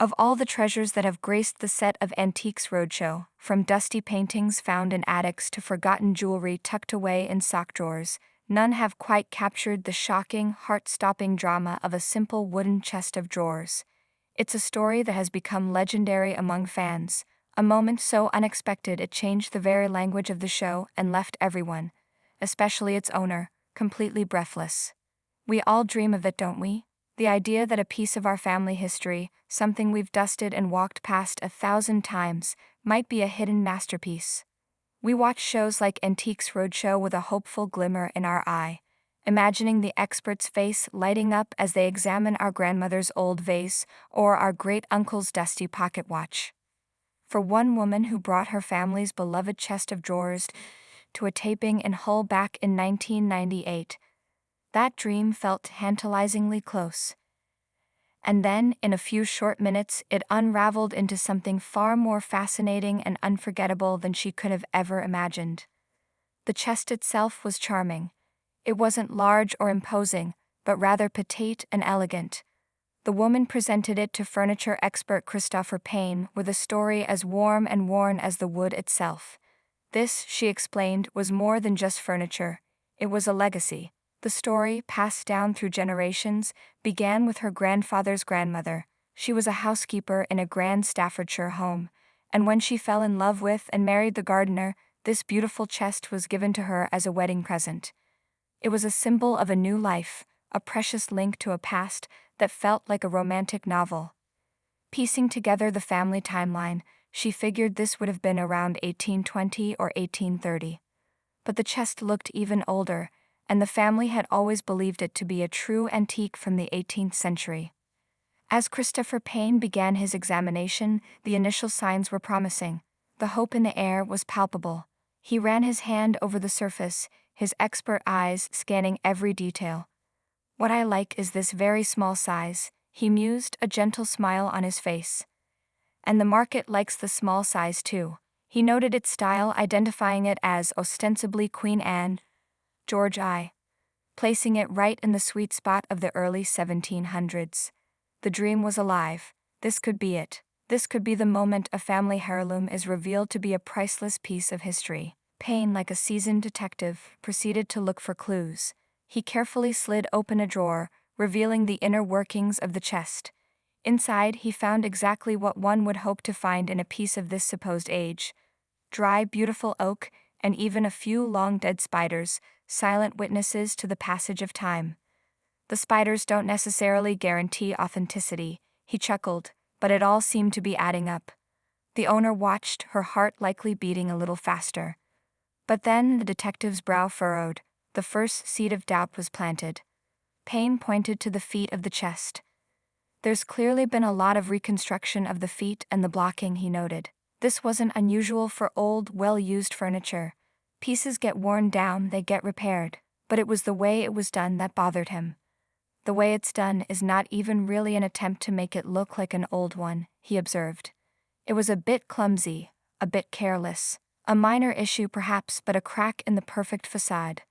Of all the treasures that have graced the set of Antiques Roadshow, from dusty paintings found in attics to forgotten jewelry tucked away in sock drawers, none have quite captured the shocking, heart-stopping drama of a simple wooden chest of drawers. It's a story that has become legendary among fans, a moment so unexpected it changed the very language of the show and left everyone, especially its owner, completely breathless. We all dream of it, don't we? The idea that a piece of our family history, something we've dusted and walked past 1,000 times, might be a hidden masterpiece. We watch shows like Antiques Roadshow with a hopeful glimmer in our eye, imagining the expert's face lighting up as they examine our grandmother's old vase or our great-uncle's dusty pocket watch. For one woman who brought her family's beloved chest of drawers to a taping in Hull back in 1998, that dream felt tantalizingly close. And then, in a few short minutes, it unraveled into something far more fascinating and unforgettable than she could have ever imagined. The chest itself was charming. It wasn't large or imposing, but rather petite and elegant. The woman presented it to furniture expert Christopher Payne with a story as warm and worn as the wood itself. This, she explained, was more than just furniture. It was a legacy. The story, passed down through generations, began with her grandfather's grandmother. She was a housekeeper in a grand Staffordshire home, and when she fell in love with and married the gardener, this beautiful chest was given to her as a wedding present. It was a symbol of a new life, a precious link to a past that felt like a romantic novel. Piecing together the family timeline, she figured this would have been around 1820 or 1830. But the chest looked even older, and the family had always believed it to be a true antique from the 18th century. As Christopher Payne began his examination, the initial signs were promising. The hope in the air was palpable. He ran his hand over the surface, his expert eyes scanning every detail. "What I like is this very small size," he mused, a gentle smile on his face. "And the market likes the small size too." He noted its style, identifying it as ostensibly Queen Anne, George I, placing it right in the sweet spot of the early 1700s. The dream was alive. This could be it. This could be the moment a family heirloom is revealed to be a priceless piece of history. Payne, like a seasoned detective, proceeded to look for clues. He carefully slid open a drawer, revealing the inner workings of the chest. Inside, he found exactly what one would hope to find in a piece of this supposed age: dry, beautiful oak, and even a few long-dead spiders, silent witnesses to the passage of time. "The spiders don't necessarily guarantee authenticity," he chuckled, but it all seemed to be adding up. The owner watched, her heart likely beating a little faster. But then the detective's brow furrowed. The first seed of doubt was planted. Payne pointed to the feet of the chest. "There's clearly been a lot of reconstruction of the feet and the blocking," he noted. This wasn't unusual for old, well-used furniture. Pieces get worn down, they get repaired. But it was the way it was done that bothered him. "The way it's done is not even really an attempt to make it look like an old one," he observed. "It was a bit clumsy, a bit careless. A minor issue perhaps, but a crack in the perfect facade."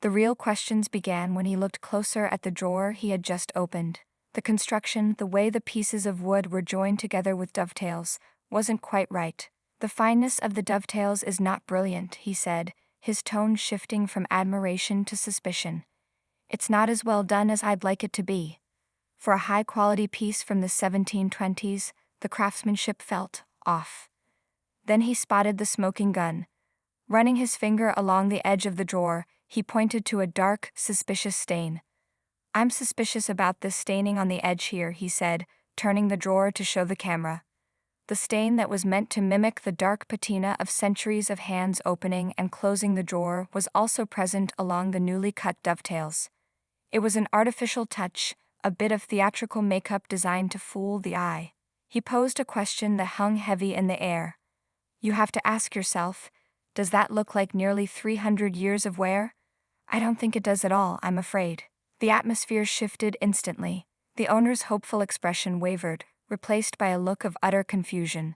The real questions began when he looked closer at the drawer he had just opened. The construction, the way the pieces of wood were joined together with dovetails, wasn't quite right. "The fineness of the dovetails is not brilliant," he said, his tone shifting from admiration to suspicion. "It's not as well done as I'd like it to be." For a high-quality piece from the 1720s, the craftsmanship felt off. Then he spotted the smoking gun. Running his finger along the edge of the drawer, he pointed to a dark, suspicious stain. "I'm suspicious about this staining on the edge here," he said, turning the drawer to show the camera. The stain that was meant to mimic the dark patina of centuries of hands opening and closing the drawer was also present along the newly cut dovetails. It was an artificial touch, a bit of theatrical makeup designed to fool the eye. He posed a question that hung heavy in the air. You have to ask yourself, does that look like nearly 300 years of wear? I don't think it does at all, I'm afraid. The atmosphere shifted instantly. The owner's hopeful expression wavered, replaced by a look of utter confusion.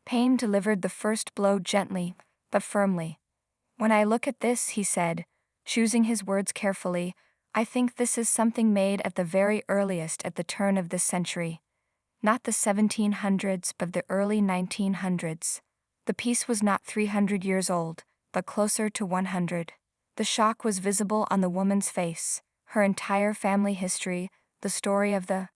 Payne delivered the first blow gently, but firmly. "When I look at this," he said, choosing his words carefully, "I think this is something made at the very earliest at the turn of this century. Not the 1700s but the early 1900s. The piece was not 300 years old, but closer to 100. The shock was visible on the woman's face, her entire family history, the story of the